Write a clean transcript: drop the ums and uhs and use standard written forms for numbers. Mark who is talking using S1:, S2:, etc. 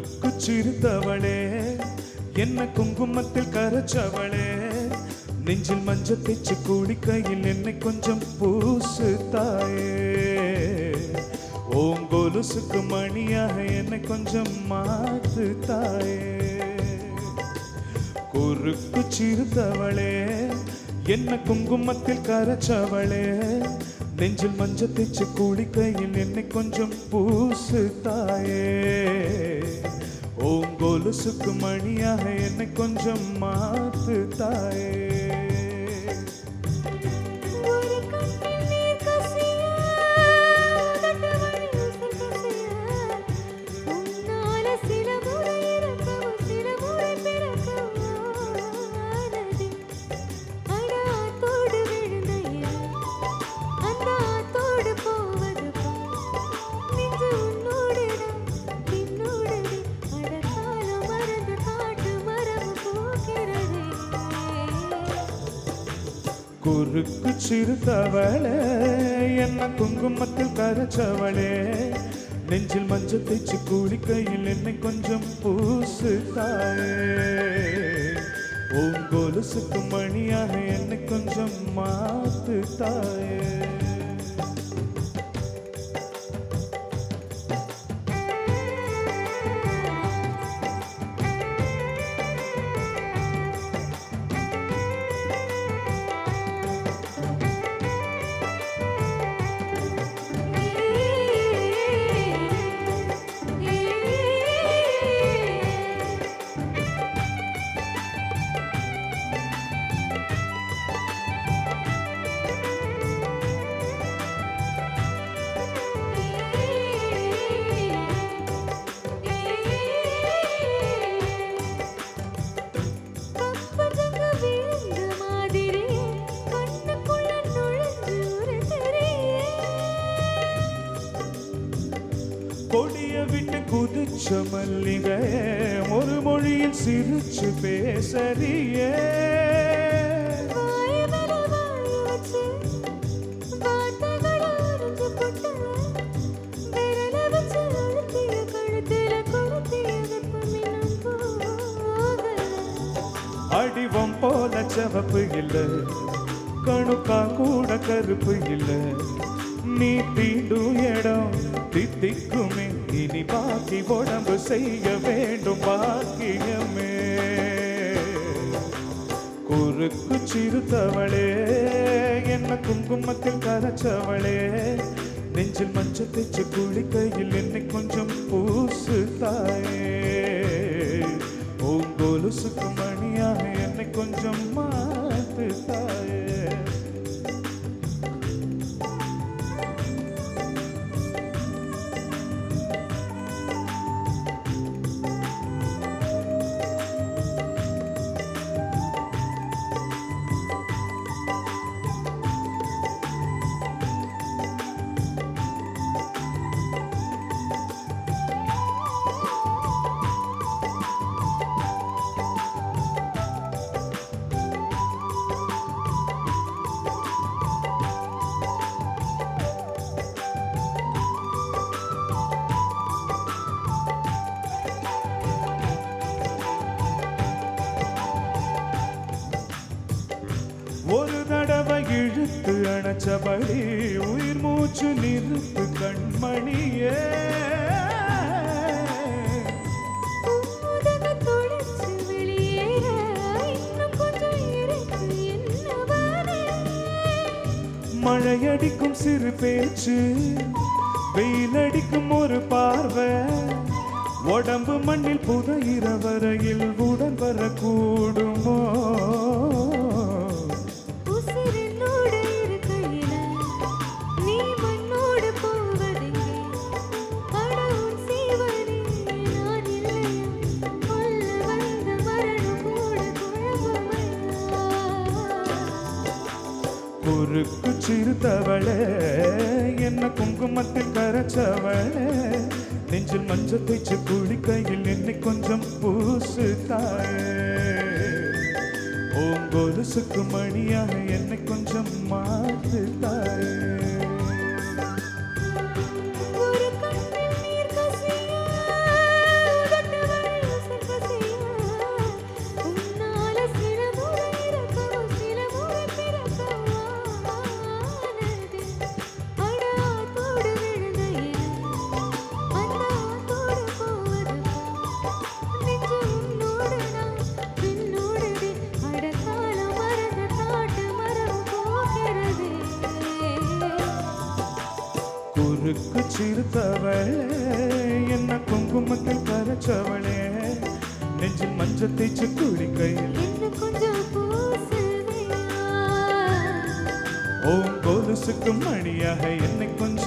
S1: குறுக்கு சிறுத்தவளே என்ன குங்குமத்தில் கரைச்சவளே நெஞ்சில் மஞ்சள் தேச்சு குளிக்கையில் என்னை கொஞ்சம் பூசு தாயே ஓங்கொலுசுக்கு மணியாக என்னை கொஞ்சம் மாத்து தாயே குறுக்கு சிறுத்தவளே என்ன குங்குமத்தில் கரைச்சவளே நெஞ்சில் மஞ்சள் தேச்சு குளிக்கையில் என்னை கொஞ்சம் பூசு தாயே ஓங்கொலுசுக்கு மணியாக என்னை கொஞ்சம் மாத்து தாயே குறுக்கு சிறுத்தவளே என்ன குங்குமத்தில் கரைச்சவளே நெஞ்சில் மஞ்சள் தேச்சு குளிக்கையில் என்னை கொஞ்சம் பூசு தாயே ஓங்கொலுசுக்கு மணியாக என்னை கொஞ்சம் மாத்து தாயே கொடிய விட்டு குதிச்ச மல்லிகை ஒரு மொழியில் சிரிச்சு பேசறியே அடிவம் போல செவப்பு இல்லை கணுக்கா கூட கருப்பு இல்லை நீ தீண்டும் இடம் தித்திக்குமே இனி பாக்கி உடம்பு செய்ய வேண்டும் பாக்கியமே குறுக்கு சிறுத்தவளே என்ன குங்குமத்தில் கரைச்சவளே நெஞ்சில் மஞ்சள் தேச்சு குளிக்கையில் என்னை கொஞ்சம் பூசு தாயே ஓங்கொலுசுக்கு மணியாக என்னை கொஞ்சம் மாத்து தாயே ஒரு தடவை இழுத்து அணைச்சபடி உயிர் மூச்சு நிறுத்து கண்மணியே மழையடிக்கும் சிறு பேச்சு வெயிலடிக்கும் ஒரு பார்வை உடம்பு மண்ணில் புதையிற வரையில் உடன் வரக்கூடுமோ குறுக்கு சிறுத்தவளே என்ன குங்குமத்தில் கரைச்சவளே நெஞ்சில் மஞ்சள் தேச்சு குளிக்கையில் என்னை கொஞ்சம் பூசு தாயே ஓங்கொலுசுக்கு மணியாக என்னை கொஞ்சம் மாத்து தாயே
S2: ஒரு கண்ணில் நீர் கசிய
S1: ஊருக்கு சிறுத்தவளே என்ன குங்குமத்தில் கரைச்சவளே நெஞ்சில் மஞ்சள் தேய்ச்சி குளிக்கையில்
S2: என்ன கொஞ்சம் பூசுறியா
S1: ஓம் கொலுசுக்கு மணியாக என்னை கொஞ்சம்